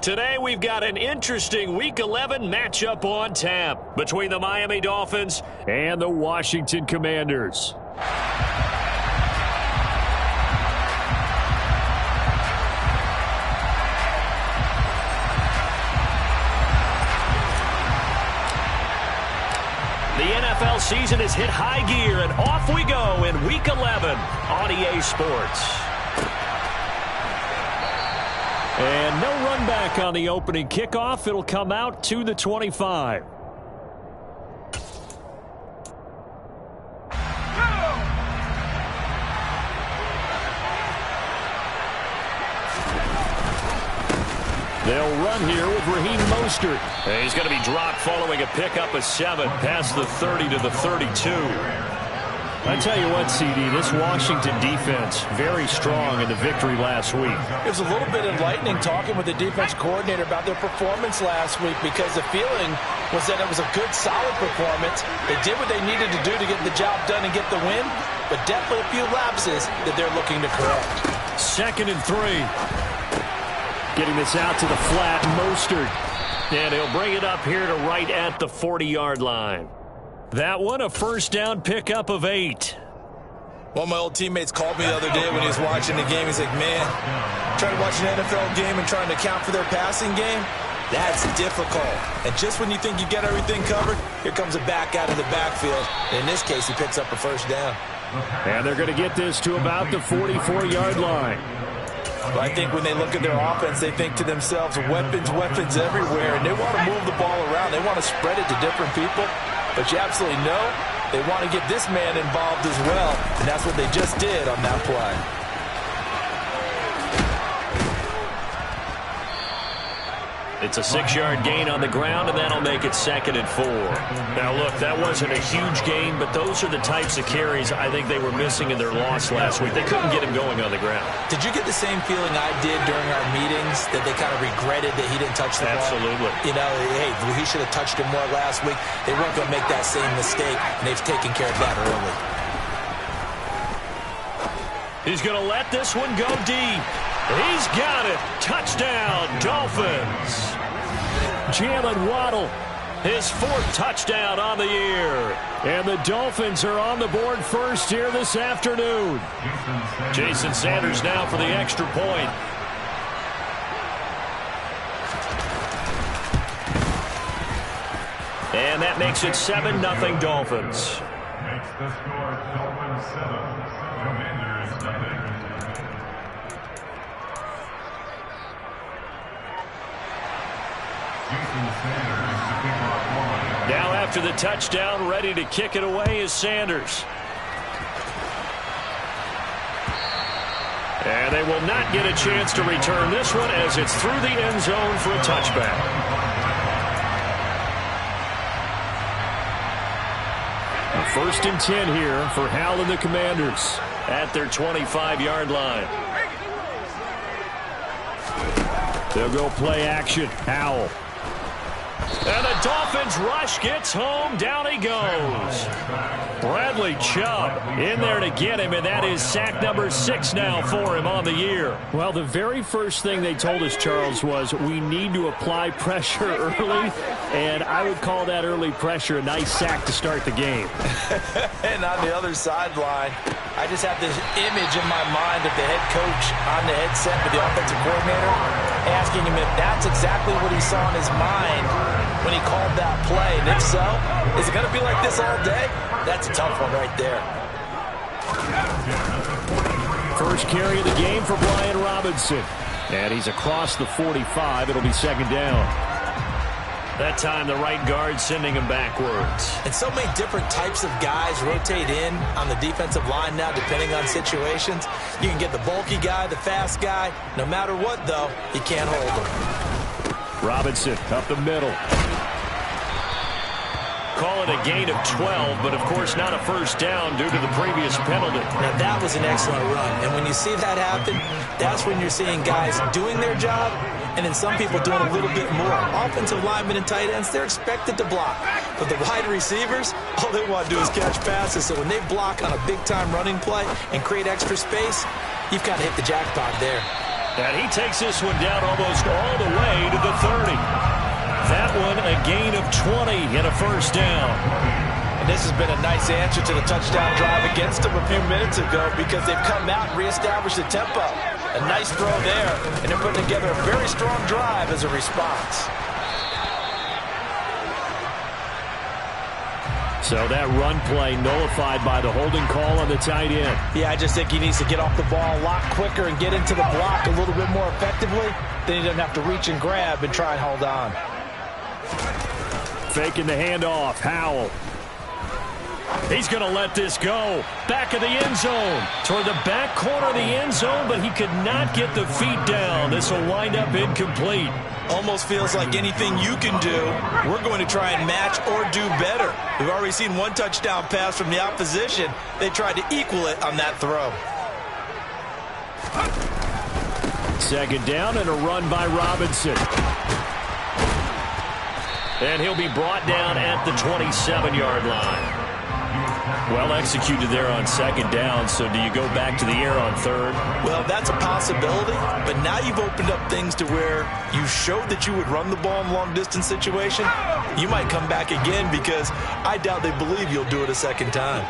Today we've got an interesting Week 11 matchup on tap between the Miami Dolphins and the Washington Commanders. The NFL season has hit high gear, and off we go in Week 11 on EA Sports. And no run back on the opening kickoff. It'll come out to the 25. They'll run here with Raheem Mostert. And he's going to be dropped following a pickup of 7 past the 30 to the 32. I tell you what, CD, this Washington defense, very strong in the victory last week. It was a little bit enlightening talking with the defense coordinator about their performance last week, because the feeling was that it was a good, solid performance. They did what they needed to do to get the job done and get the win, but definitely a few lapses that they're looking to correct. 2nd and 3. Getting this out to the flat, Mostert. And he'll bring it up here to right at the 40-yard line. That one, a first down pickup of 8. One of my old teammates called me the other day when he was watching the game. He's like, man, trying to watch an NFL game and trying to account for their passing game, that's difficult. And just when you think you get everything covered, here comes a back out of the backfield. In this case, he picks up a first down. And they're going to get this to about the 44-yard line. But I think when they look at their offense, they think to themselves, weapons everywhere, and they want to move the ball around. They want to spread it to different people. But you absolutely know they want to get this man involved as well, and that's what they just did on that play. It's a 6-yard gain on the ground, and that'll make it 2nd and 4. Now, look, that wasn't a huge gain, but those are the types of carries I think they were missing in their loss last week. They couldn't get him going on the ground. Did you get the same feeling I did during our meetings, that they kind of regretted that he didn't touch the ball? Absolutely. You know, hey, he should have touched him more last week. They weren't going to make that same mistake, and they've taken care of that early. He's going to let this one go deep. He's got it. Touchdown, Dolphins. Jalen Waddle, his 4th touchdown on the year. And the Dolphins are on the board first here this afternoon. Jason Sanders now for the extra point. And that makes it 7-0 Dolphins. Makes the score Dolphins 7, Commanders nothing. Now after the touchdown, ready to kick it away is Sanders. And they will not get a chance to return this one as it's through the end zone for a touchback. A 1st and 10 here for Howell and the Commanders at their 25-yard line. They'll go play action. Howell. And the Dolphins rush gets home. Down he goes. Bradley Chubb in there to get him, and that is sack number 6 now for him on the year. Well, the very first thing they told us, Charles, was we need to apply pressure early, and I would call that early pressure a nice sack to start the game. And on the other sideline, I just have this image in my mind of the head coach on the headset with the offensive coordinator asking him if that's exactly what he saw in his mind when he called that play. And if so, is it going to be like this all day? That's a tough one right there. First carry of the game for Brian Robinson. And he's across the 45. It'll be 2nd down. That time the right guard sending him backwards. And so many different types of guys rotate in on the defensive line now depending on situations. You can get the bulky guy, the fast guy. No matter what, though, you can't hold him. Robinson up the middle. Call it a gain of 12, but of course not a first down due to the previous penalty. Now that was an excellent run. And when you see that happen, that's when you're seeing guys doing their job and then some people doing a little bit more. Offensive linemen and tight ends, they're expected to block. But the wide receivers, all they want to do is catch passes. So when they block on a big-time running play and create extra space, you've got to hit the jackpot there. And he takes this one down almost all the way to gain of 20 and a first down. And this has been a nice answer to the touchdown drive against them a few minutes ago because they've come out and reestablished the tempo. A nice throw there, and they're putting together a very strong drive as a response. So that run play nullified by the holding call on the tight end. Yeah, I just think he needs to get off the ball a lot quicker and get into the block a little bit more effectively. Then he doesn't have to reach and grab and try and hold on. Faking the handoff, Howell. He's going to let this go. Back of the end zone. Toward the back corner of the end zone, but he could not get the feet down. This will wind up incomplete. Almost feels like anything you can do, we're going to try and match or do better. We've already seen one touchdown pass from the opposition. They tried to equal it on that throw. Second down and a run by Robinson. And he'll be brought down at the 27-yard line. Well executed there on second down, so do you go back to the air on third? Well, that's a possibility, but now you've opened up things to where you showed that you would run the ball in long-distance situation. You might come back again because I doubt they believe you'll do it a second time.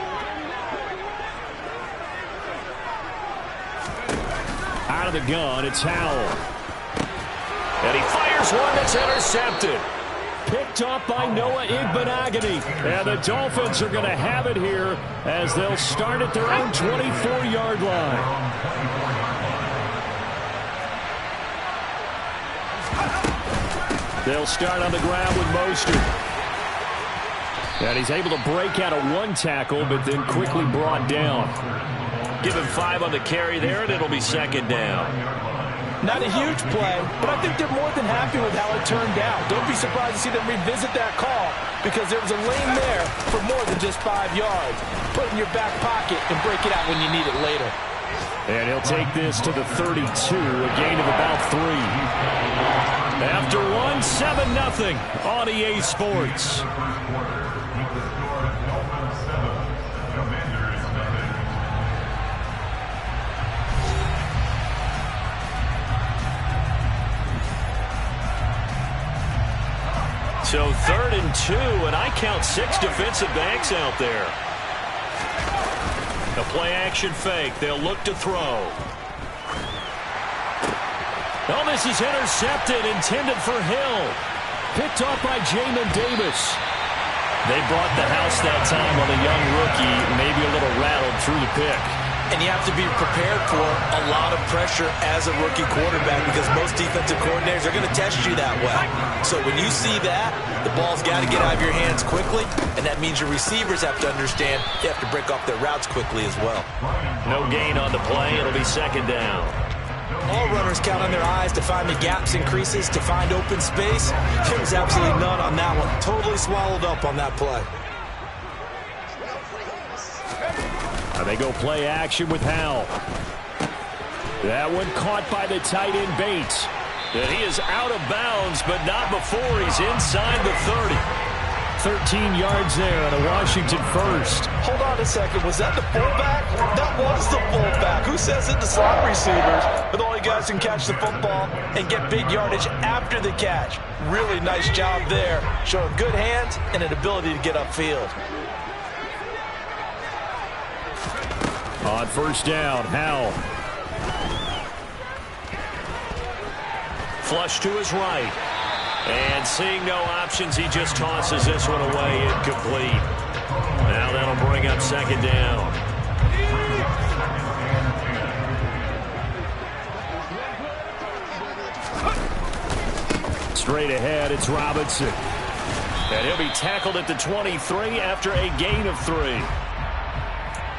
Out of the gun, it's Howell. And he fires one that's intercepted. Picked off by Noah Igbenogany. And the Dolphins are going to have it here as they'll start at their own 24-yard line. They'll start on the ground with Mostert. And he's able to break out of one tackle, but then quickly brought down. Give him 5 on the carry there, and it'll be second down. Not a huge play, but I think they're more than happy with how it turned out. Don't be surprised to see them revisit that call because there was a lane there for more than just 5 yards. Put it in your back pocket and break it out when you need it later. And he'll take this to the 32, a gain of about 3. After one, 7-0 on EA Sports. So 3rd and 2, and I count 6 defensive backs out there. A play-action fake. They'll look to throw. Oh, this is intercepted, intended for Hill. Picked off by Jamin Davis. They brought the house that time on a young rookie, maybe a little rattled through the pick. And you have to be prepared for a lot of pressure as a rookie quarterback because most defensive coordinators are going to test you that way. So when you see that, the ball's got to get out of your hands quickly, and that means your receivers have to understand they have to break off their routes quickly as well. No gain on the play. It'll be second down. All runners count on their eyes to find the gaps and creases, to find open space. There was absolutely none on that one. Totally swallowed up on that play. They go play action with Howell. That one caught by the tight end Bates. And he is out of bounds, but not before he's inside the 30. 13 yards there and a Washington first. Hold on a second. Was that the fullback? That was the fullback. Who says it? The slot receivers. But all you guys can catch the football and get big yardage after the catch. Really nice job there. Showing good hands and an ability to get upfield. On first down, Howell. Flush to his right. And seeing no options, he just tosses this one away, incomplete. Now that'll bring up second down. Straight ahead, it's Robinson. And he'll be tackled at the 23 after a gain of 3.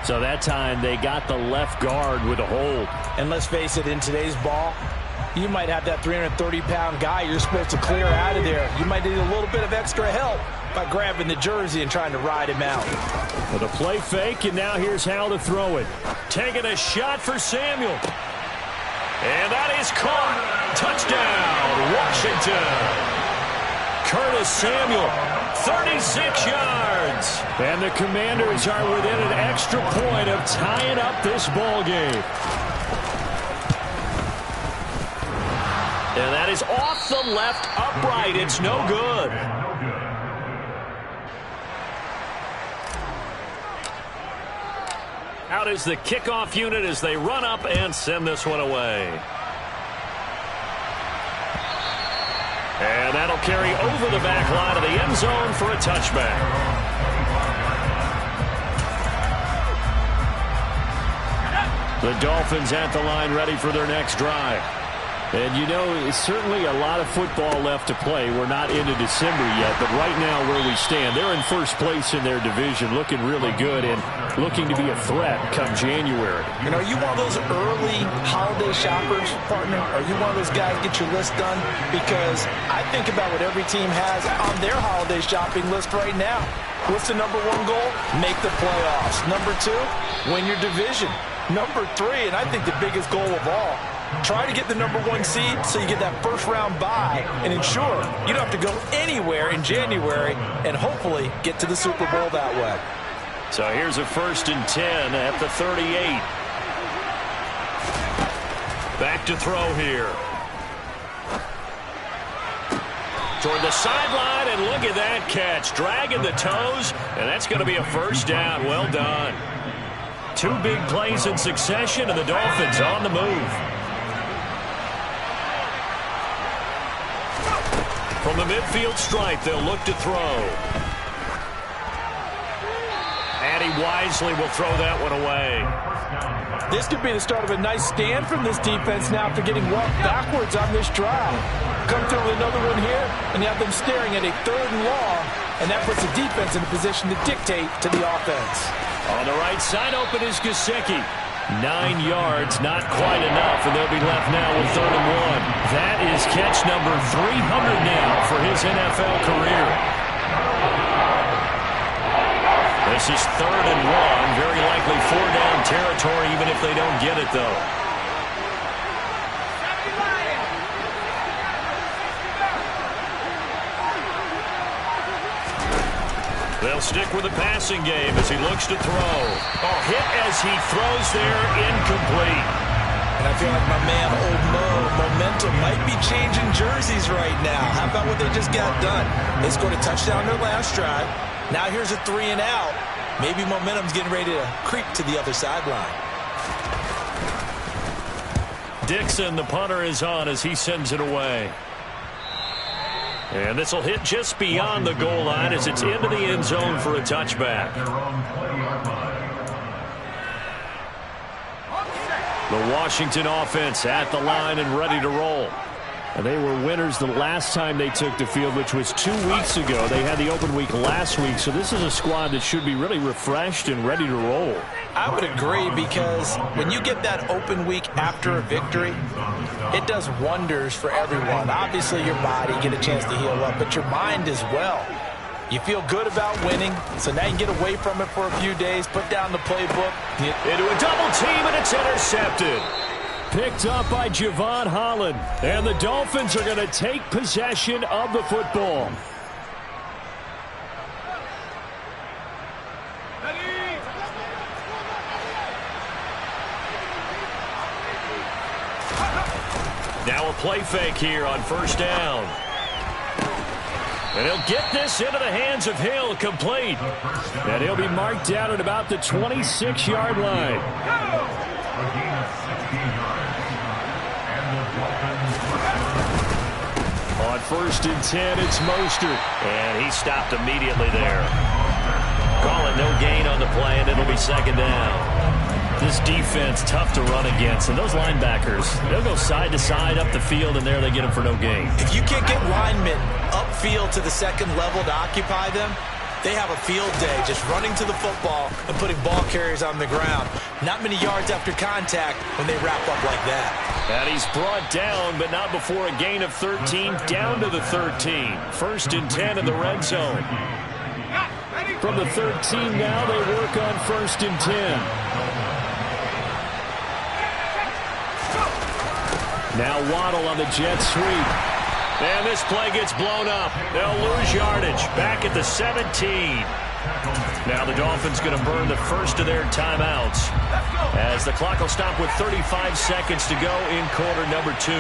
So that time they got the left guard with a hold. And let's face it, in today's ball, you might have that 330-pound guy you're supposed to clear out of there. You might need a little bit of extra help by grabbing the jersey and trying to ride him out. With a play fake, and now here's how to throw it. Taking a shot for Samuel. And that is caught. Touchdown, Washington. Curtis Samuel, 36 yards. And the Commanders are within an extra point of tying up this ball game. And that is off the left upright. It's no good. Out is the kickoff unit as they run up and send this one away. And that'll carry over the back line of the end zone for a touchback. The Dolphins at the line ready for their next drive. And, you know, it's certainly a lot of football left to play. We're not into December yet, but right now where we stand, they're in first place in their division, looking really good and looking to be a threat come January. You know, are you one of those early holiday shoppers, partner? Are you one of those guys get your list done? Because I think about what every team has on their holiday shopping list right now. What's the number one goal? Make the playoffs. Number two, win your division. Number three, and I think the biggest goal of all, try to get the number one seed so you get that first round bye and ensure you don't have to go anywhere in January and hopefully get to the Super Bowl that way. So here's a 1st and 10 at the 38. Back to throw here. Toward the sideline, and look at that catch. Dragging the toes, and that's going to be a first down. Well done. 2 big plays in succession, and the Dolphins on the move. From the midfield stripe, they'll look to throw. And he wisely will throw that one away. This could be the start of a nice stand from this defense now after getting walked backwards on this drive. Come through with another one here, and you have them staring at a 3rd and long, and that puts the defense in a position to dictate to the offense. On the right side, open is Gesicki. 9 yards, not quite enough, and they'll be left now with 3rd and 1. That is catch number 300 now for his NFL career. This is 3rd and 1, very likely 4-down territory, even if they don't get it, though. They'll stick with the passing game as he looks to throw. Oh, hit as he throws there, incomplete. And I feel like my man, Old Mo, momentum might be changing jerseys right now. How about what they just got done? They scored a touchdown their last drive. Now here's a 3 and out. Maybe momentum's getting ready to creep to the other sideline. Dixon, the punter, is on as he sends it away. And this will hit just beyond the goal line as it's into the end zone for a touchback. The Washington offense at the line and ready to roll. And they were winners the last time they took the field, which was 2 weeks ago. They had the open week last week, so this is a squad that should be really refreshed and ready to roll. I would agree, because when you get that open week after a victory, it does wonders for everyone. Obviously, your body, get a chance to heal up, but your mind as well. You feel good about winning, so now you can get away from it for a few days, put down the playbook. Into a double team, and it's intercepted. Picked up by Javon Holland, and the Dolphins are going to take possession of the football. Now a play fake here on 1st down. And he'll get this into the hands of Hill, complete. And he'll be marked down at about the 26-yard line. On 1st and 10, it's Mostert. And he stopped immediately there. Calling no gain on the play, and it'll be 2nd down. This defense, tough to run against. And those linebackers, they'll go side to side up the field, and there they get them for no gain. If you can't get linemen upfield to the 2nd level to occupy them, they have a field day just running to the football and putting ball carriers on the ground. Not many yards after contact when they wrap up like that. And he's brought down, but not before a gain of 13, down to the 13. 1st and 10 in the red zone. From the 13 now, they work on 1st and 10. Now Waddle on the jet sweep. And this play gets blown up. They'll lose yardage. Back at the 17. Now the Dolphins going to burn the first of their timeouts, as the clock will stop with 35 seconds to go in quarter number 2.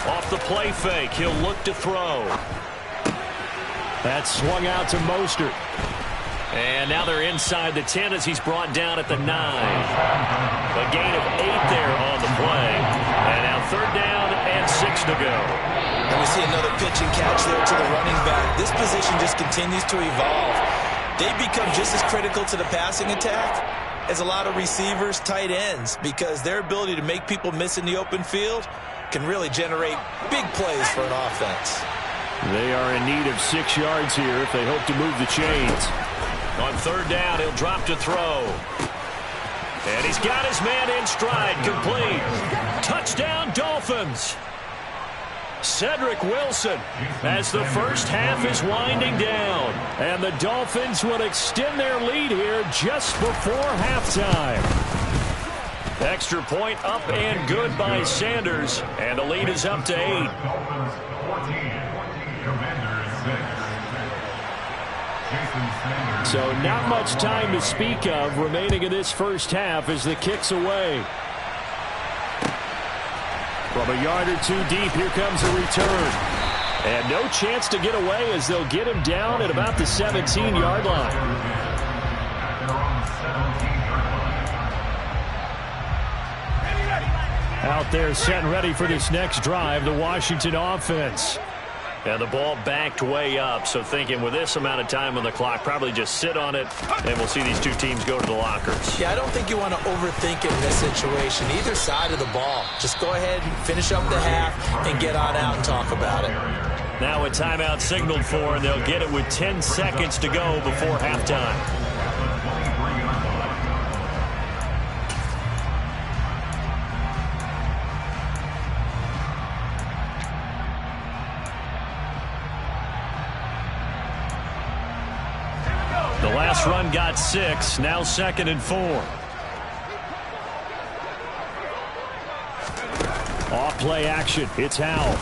Off the play fake, he'll look to throw. That swung out to Mostert. And now they're inside the 10 as he's brought down at the 9. A gain of 8 there on the play. And now 3rd down and 6 to go. And we see another pitch and catch there to the running back. This position just continues to evolve. They become just as critical to the passing attack as a lot of receivers, tight ends, because their ability to make people miss in the open field can really generate big plays for an offense. They are in need of 6 yards here if they hope to move the chains. On 3rd down, he'll drop to throw. And he's got his man in stride, complete. Touchdown, Dolphins. Cedric Wilson as the first half is winding down. And the Dolphins will extend their lead here just before halftime. Extra point up and good by Sanders. And the lead is up to 8. Dolphins 14, Commanders 6. So not much time to speak of remaining in this first half as the kick's away. From a yard or 2 deep, here comes a return. And no chance to get away as they'll get him down at about the 17-yard line. Out there set and ready for this next drive, the Washington offense. And the ball backed way up, so thinking with this amount of time on the clock, probably just sit on it, and we'll see these two teams go to the lockers. Yeah, I don't think you want to overthink it in this situation. Either side of the ball. Just go ahead and finish up the half and get on out and talk about it. Now a timeout signaled for, and they'll get it with 10 seconds to go before halftime. The last run got 6, now 2nd and 4. Off play action, it's Howell.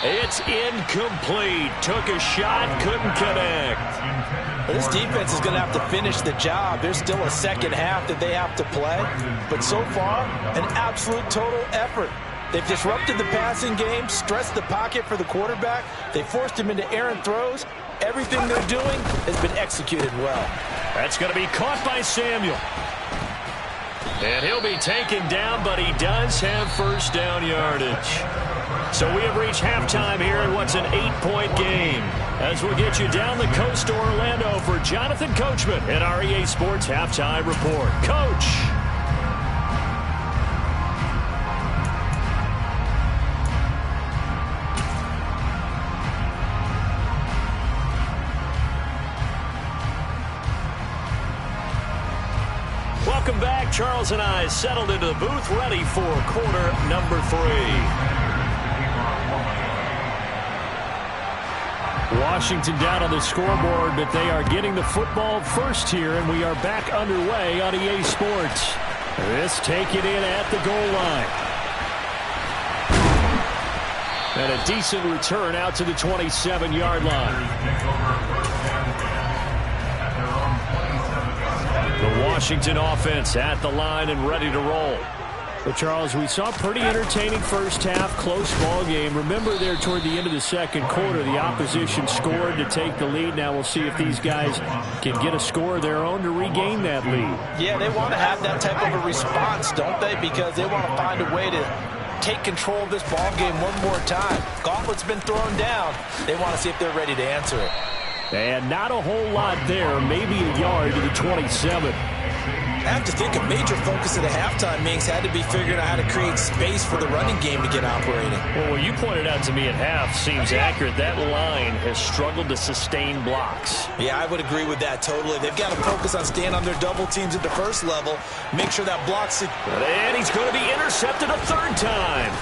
It's incomplete. Took a shot, couldn't connect. But this defense is going to have to finish the job. There's still a second half that they have to play. But so far, an absolute total effort. They've disrupted the passing game, stressed the pocket for the quarterback. They forced him into errant throws. Everything they're doing has been executed well. That's going to be caught by Samuel. And he'll be taken down, but he does have first down yardage. So we have reached halftime here in what's an 8-point game. As we'll get you down the coast to Orlando for Jonathan Coachman at our EA Sports Halftime Report. Coach. Welcome back. Charles and I settled into the booth, ready for quarter number 3. Washington down on the scoreboard, but they are getting the football first here, and we are back underway on EA Sports. This take it in at the goal line. And a decent return out to the 27-yard line. The Washington offense at the line and ready to roll. But, Charles, we saw a pretty entertaining first half, close ball game. Remember there toward the end of the second quarter, the opposition scored to take the lead. Now we'll see if these guys can get a score of their own to regain that lead. Yeah, they want to have that type of a response, don't they? Because they want to find a way to take control of this ball game one more time. Gauntlet's been thrown down. They want to see if they're ready to answer it. And not a whole lot there, maybe a yard to the 27. I have to think a major focus of the halftime meetings had to be figuring out how to create space for the running game to get operating. Well, what you pointed out to me at half seems accurate. That line has struggled to sustain blocks. Yeah, I would agree with that totally. They've got to focus on staying on their double teams at the first level, make sure that block's... And he's going to be intercepted a 3rd time.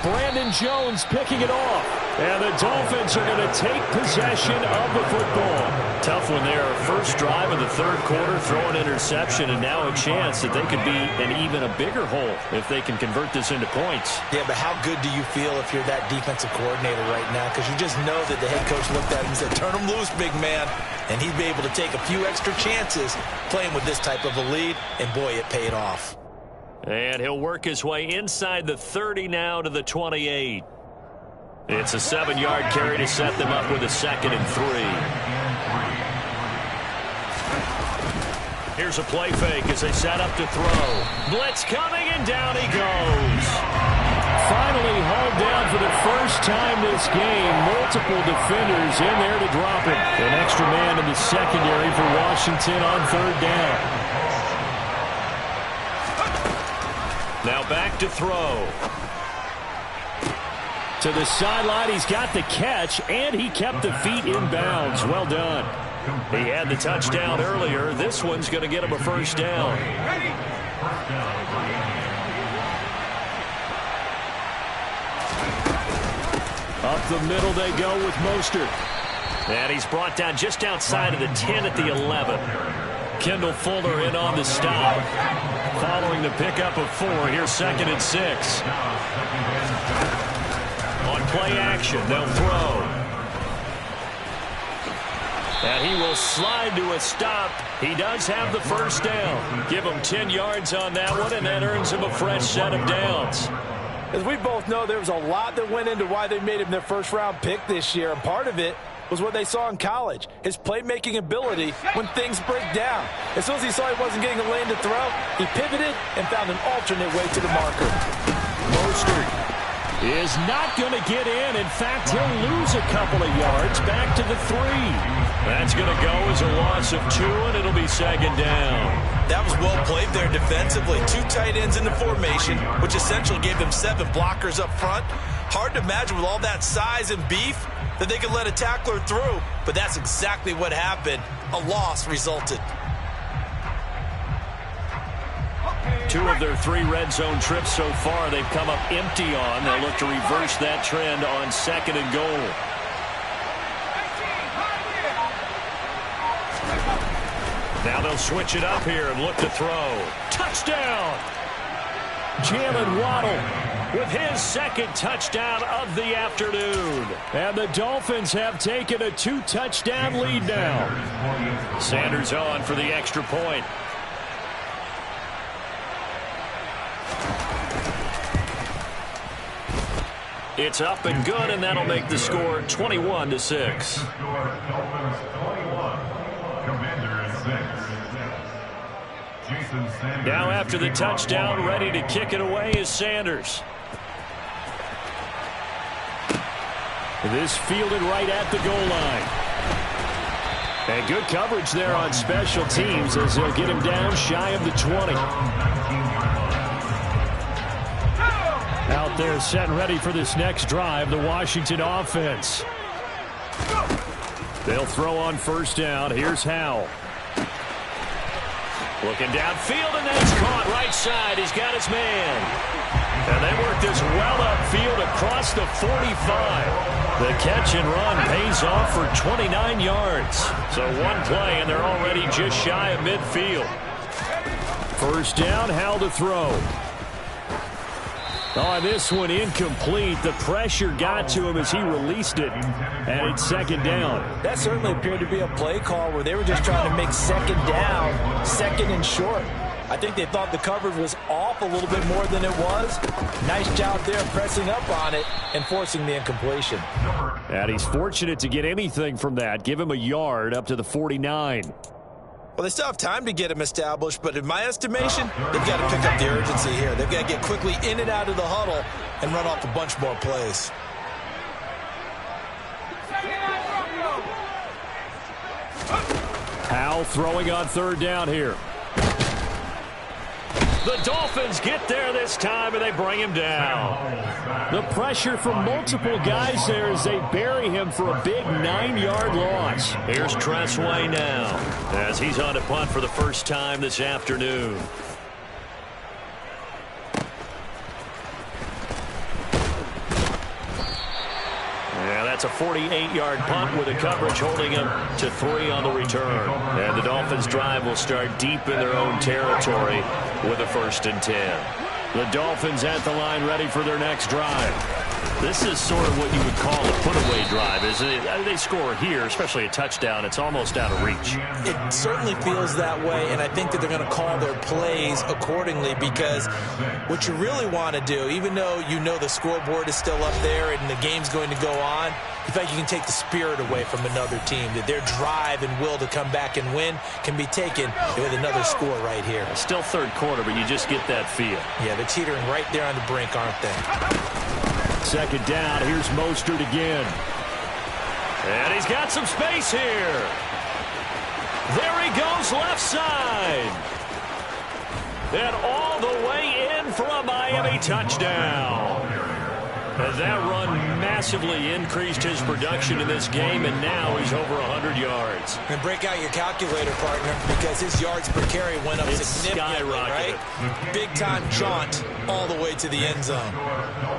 Brandon Jones picking it off. And the Dolphins are going to take possession of the football. Tough one there. First drive of the 3rd quarter, throw an interception, and now a chance that they could be in even a bigger hole if they can convert this into points. Yeah, but how good do you feel if you're that defensive coordinator right now? Because you just know that the head coach looked at him and said, turn him loose, big man. And he'd be able to take a few extra chances playing with this type of a lead, and boy, it paid off. And he'll work his way inside the 30 now to the 28. It's a 7-yard carry to set them up with a 2nd and 3. Here's a play fake as they set up to throw. Blitz coming, and down he goes. Finally hauled down for the first time this game. Multiple defenders in there to drop him. An extra man in the secondary for Washington on 3rd down. Now back to throw. To the sideline, he's got the catch, and he kept the feet in bounds. Well done. He had the touchdown earlier. This one's going to get him a 1st down. Up the middle they go with Mostert. And he's brought down just outside of the 10 at the 11. Kendall Fuller in on the stop. Following the pickup of 4, here's 2nd and 6. On play action, they'll throw. And he will slide to a stop. He does have the 1st down. Give him 10 yards on that one, and that earns him a fresh set of downs. As we both know, there was a lot that went into why they made him their 1st-round pick this year, and part of it was what they saw in college, his playmaking ability when things break down. As soon as he saw he wasn't getting a lane to throw, he pivoted and found an alternate way to the marker. Mostert is not going to get in. In fact, he'll lose a couple of yards back to the 3. That's going to go as a loss of 2, and it'll be 2nd down. That was well played there defensively. 2 tight ends in the formation, which essentially gave them 7 blockers up front. Hard to imagine with all that size and beef that they could let a tackler through, but that's exactly what happened. A loss resulted. 2 of their 3 red zone trips so far they've come up empty on. They'll look to reverse that trend on 2nd and goal. Now they'll switch it up here and look to throw. Touchdown! Jalen Waddle with his 2nd touchdown of the afternoon. And the Dolphins have taken a 2-touchdown lead now. Sanders on for the extra point. It's up and good, and that'll make the score 21-6. Now after the touchdown, ready to kick it away is Sanders. This fielded right at the goal line. And good coverage there on special teams as they'll get him down shy of the 20. Out there set and ready for this next drive, the Washington offense. They'll throw on 1st down. Here's Howell. Looking downfield, and that's caught right side. He's got his man. And they work this well upfield across the 45. The catch and run pays off for 29 yards. So 1 play, and they're already just shy of midfield. 1st down, Howell to throw. Oh, this one incomplete. The pressure got to him as he released it, and it's 2nd down. That certainly appeared to be a play call where they were just trying to make 2nd down, 2nd and short. I think they thought the coverage was off a little bit more than it was. Nice job there pressing up on it and forcing the incompletion. And he's fortunate to get anything from that. Give him a yard up to the 49. Well, they still have time to get him established, but in my estimation, they've got to pick up the urgency here. They've got to get quickly in and out of the huddle and run off a bunch more plays. Howell throwing on 3rd down here. The Dolphins get there this time, and they bring him down. The pressure from multiple guys there as they bury him for a big 9-yard loss. Here's Tressway now as he's on a punt for the 1st time this afternoon. Yeah, that's a 48-yard punt with a coverage holding him to 3 on the return. And the Dolphins' drive will start deep in their own territory with a 1st and 10. The Dolphins at the line ready for their next drive. This is sort of what you would call a put-away drive, isn't it? They score here, especially a touchdown. It's almost out of reach. It certainly feels that way, and I think that they're going to call their plays accordingly, because what you really want to do, even though you know the scoreboard is still up there and the game's going to go on, you feel like you can take the spirit away from another team, that their drive and will to come back and win can be taken with another score right here. Still third quarter, but you just get that feel. Yeah, they're teetering right there on the brink, aren't they? Second down, here's Mostert again. And he's got some space here. There he goes, left side. And all the way in for a Miami touchdown. As that run massively increased his production in this game, and now he's over 100 yards. And break out your calculator, partner, because his yards per carry went up significantly, right? Big-time jaunt all the way to the end zone.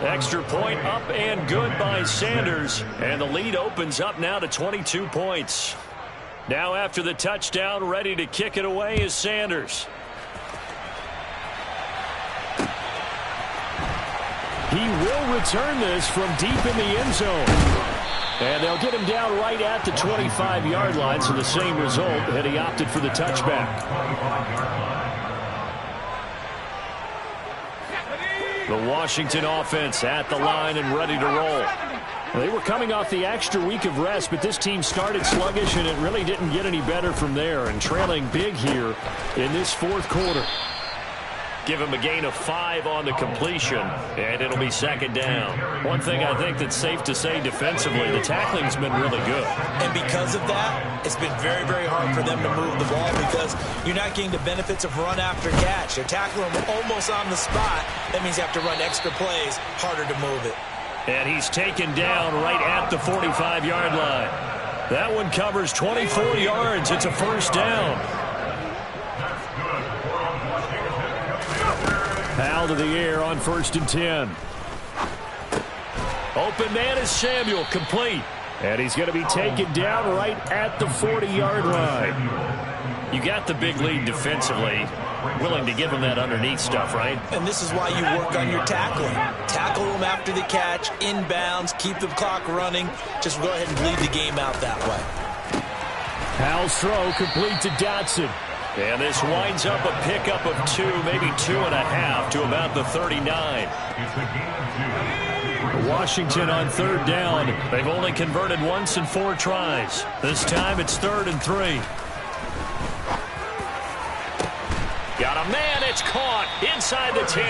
Extra point up and good by Sanders, and the lead opens up now to 22 points. Now after the touchdown, ready to kick it away is Sanders. He will return this from deep in the end zone. And they'll get him down right at the 25-yard line, so the same result had he opted for the touchback. The Washington offense at the line and ready to roll. They were coming off the extra week of rest, but this team started sluggish, and it really didn't get any better from there, and trailing big here in this fourth quarter. Give him a gain of 5 on the completion, and it'll be second down. One thing I think that's safe to say defensively, the tackling's been really good. And because of that, it's been very, very hard for them to move the ball, because you're not getting the benefits of run after catch. They're tackling him almost on the spot. That means you have to run extra plays, harder to move it. And he's taken down right at the 45-yard line. That one covers 24 yards. It's a first down. Foul to the air on 1st and 10. Open man is Samuel, complete. And he's going to be taken down right at the 40-yard line. You got the big lead defensively. Willing to give him that underneath stuff, right? And this is why you work on your tackling. Tackle him after the catch, inbounds, keep the clock running. Just go ahead and bleed the game out that way. Howell's throw complete to Dotson. And this winds up a pickup of 2, maybe 2.5 to about the 39. Washington on third down. They've only converted once in 4 tries. This time it's 3rd and 3. Got a man, it's caught inside the 10.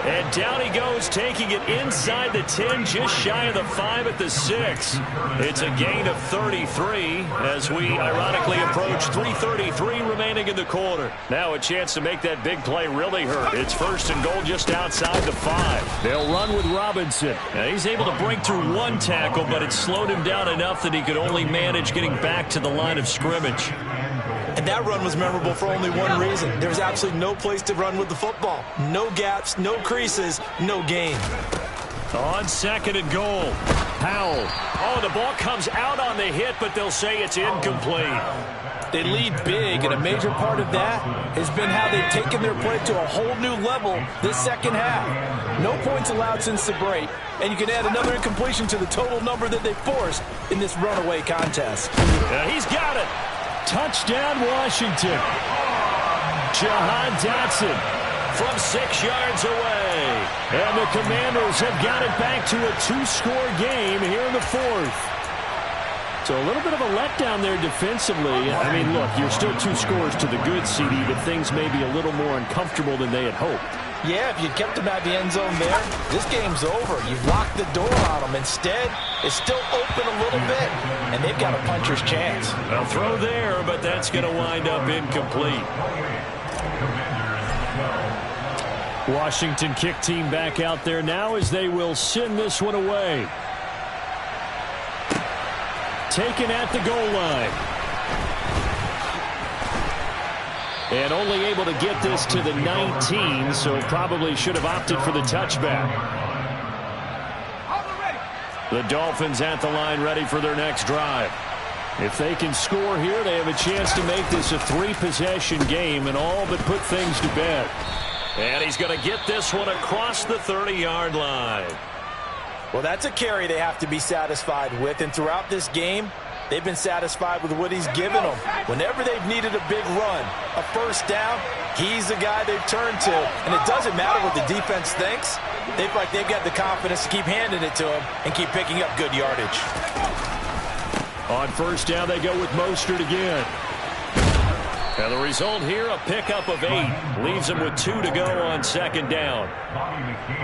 And down he goes, taking it inside the 10, just shy of the 5 at the 6. It's a gain of 33 as we ironically approach 3:33 remaining in the quarter. Now a chance to make that big play really hurt. It's 1st and goal just outside the 5. They'll run with Robinson. Now he's able to break through 1 tackle, but it slowed him down enough that he could only manage getting back to the line of scrimmage. And that run was memorable for only one reason. There was absolutely no place to run with the football. No gaps, no creases, no gain. On 2nd and goal, Howell. Oh, the ball comes out on the hit, but they'll say it's incomplete. They lead big, and a major part of that has been how they've taken their play to a whole new level this second half. No points allowed since the break, and you can add another incompletion to the total number that they forced in this runaway contest. He's got it. Touchdown, Washington. Jahan Dotson from 6 yards away. And the Commanders have got it back to a 2-score game here in the 4th. So a little bit of a letdown there defensively. I mean, look, you're still 2 scores to the good, CD, but things may be a little more uncomfortable than they had hoped. Yeah, if you kept them at the end zone there, this game's over. You've locked the door on them. Instead, it's still open a little bit, and they've got a puncher's chance. A throw there, but that's going to wind up incomplete. Washington kick team back out there now as they will send this one away. Taken at the goal line. And only able to get this to the 19, so probably should have opted for the touchback. The Dolphins at the line ready for their next drive. If they can score here, they have a chance to make this a 3-possession game and all but put things to bed. And he's going to get this one across the 30-yard line. Well, that's a carry they have to be satisfied with, and throughout this game, they've been satisfied with what he's given them. Whenever they've needed a big run, a first down, he's the guy they've turned to. And it doesn't matter what the defense thinks. They feel like they've got the confidence to keep handing it to him and keep picking up good yardage. On first down, they go with Mostert again. And the result here, a pickup of 8. Leaves them with 2 to go on second down.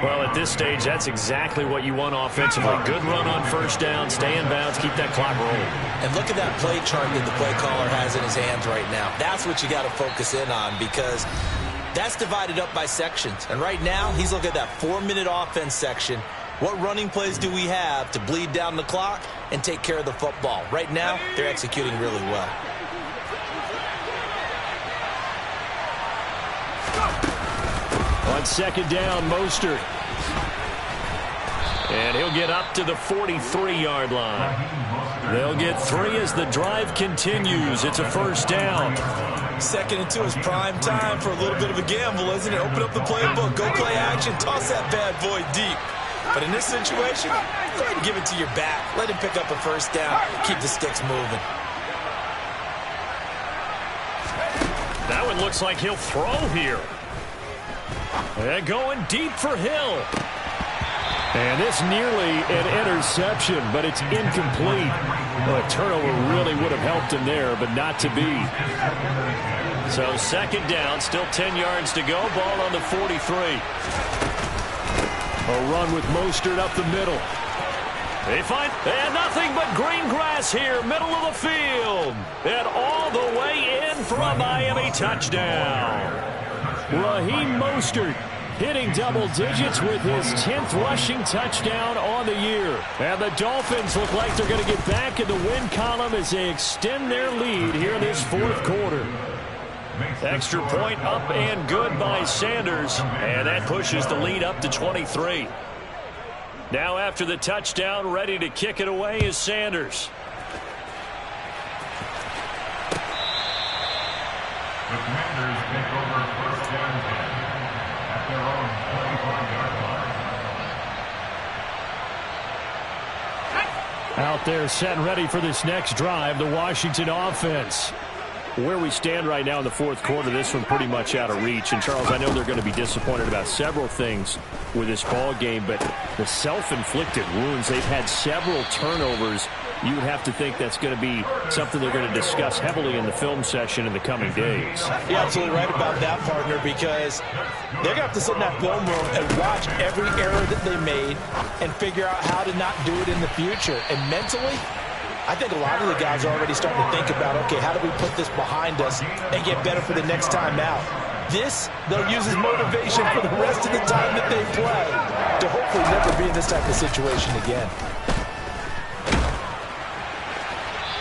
Well, at this stage, that's exactly what you want offensively. Good run on first down, stay in bounds, keep that clock rolling. And look at that play chart that the play caller has in his hands right now. That's what you got to focus in on, because that's divided up by sections. And right now, he's looking at that 4-minute offense section. What running plays do we have to bleed down the clock and take care of the football? Right now, they're executing really well. On second down, Mostert. And he'll get up to the 43-yard line. They'll get 3 as the drive continues. It's a first down. 2nd and 2 is prime time for a little bit of a gamble, isn't it? Open up the playbook, go play action, toss that bad boy deep. But in this situation, go ahead and give it to your back. Let him pick up a first down. Keep the sticks moving. That one looks like he'll throw here. And going deep for Hill. And this nearly an interception, but it's incomplete. Well, a turnover really would have helped him there, but not to be. So second down, still 10 yards to go. Ball on the 43. A run with Mostert up the middle. They find and nothing but green grass here, middle of the field. And all the way in for a Miami touchdown. Raheem Mostert hitting double digits with his 10th rushing touchdown on the year. And the Dolphins look like they're going to get back in the win column as they extend their lead here in this fourth quarter. Extra point up and good by Sanders. And that pushes the lead up to 23. Now after the touchdown, ready to kick it away is Sanders. The Commanders take over first and 10 at their own 25-yard line. Out there set and ready for this next drive, the Washington offense. Where we stand right now in the fourth quarter, this one pretty much out of reach. And, Charles, I know they're going to be disappointed about several things with this ball game, but the self-inflicted wounds, they've had several turnovers. You would have to think that's going to be something they're going to discuss heavily in the film session in the coming days. You're absolutely right about that, partner, because they're going to have to sit in that film room and watch every error that they made and figure out how to not do it in the future. And mentally, I think a lot of the guys are already starting to think about, okay, how do we put this behind us and get better for the next time out? This, they'll use as motivation for the rest of the time that they play to hopefully never be in this type of situation again.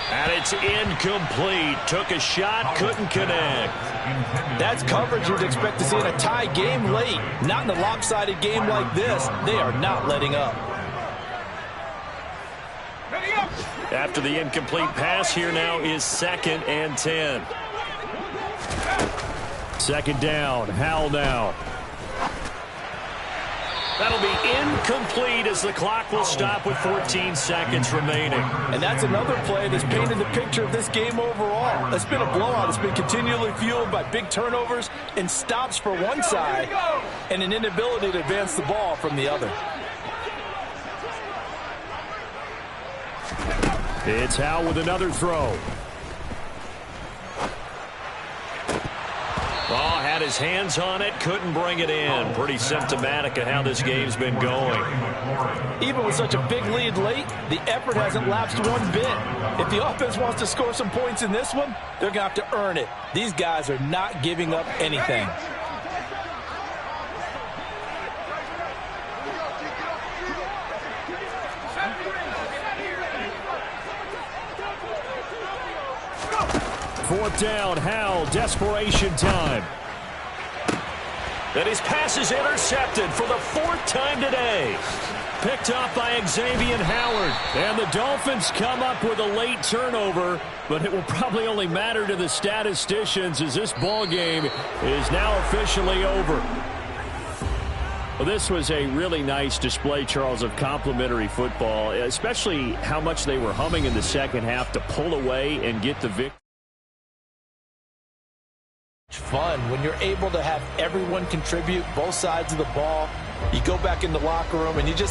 And it's incomplete. Took a shot, couldn't connect. That's coverage you'd expect to see in a tie game late. Not in a lopsided game like this. They are not letting up. After the incomplete pass, here now is 2nd and 10. Second down, Howell now. That'll be incomplete as the clock will stop with 14 seconds remaining. And that's another play that's painted the picture of this game overall. It's been a blowout. It's been continually fueled by big turnovers and stops for one side and an inability to advance the ball from the other. It's Howell with another throw. Oh, had his hands on it, couldn't bring it in. Pretty symptomatic of how this game's been going. Even with such a big lead late, the effort hasn't lapsed one bit. If the offense wants to score some points in this one, they're going to have to earn it. These guys are not giving up anything. Fourth down, Howell, desperation time. And his pass is intercepted for the 4th time today. Picked up by Xavier Howard. And the Dolphins come up with a late turnover, but it will probably only matter to the statisticians as this ball game is now officially over. Well, this was a really nice display, Charles, of complimentary football, especially how much they were humming in the second half to pull away and get the victory. Fun when you're able to have everyone contribute both sides of the ball. You go back in the locker room and you just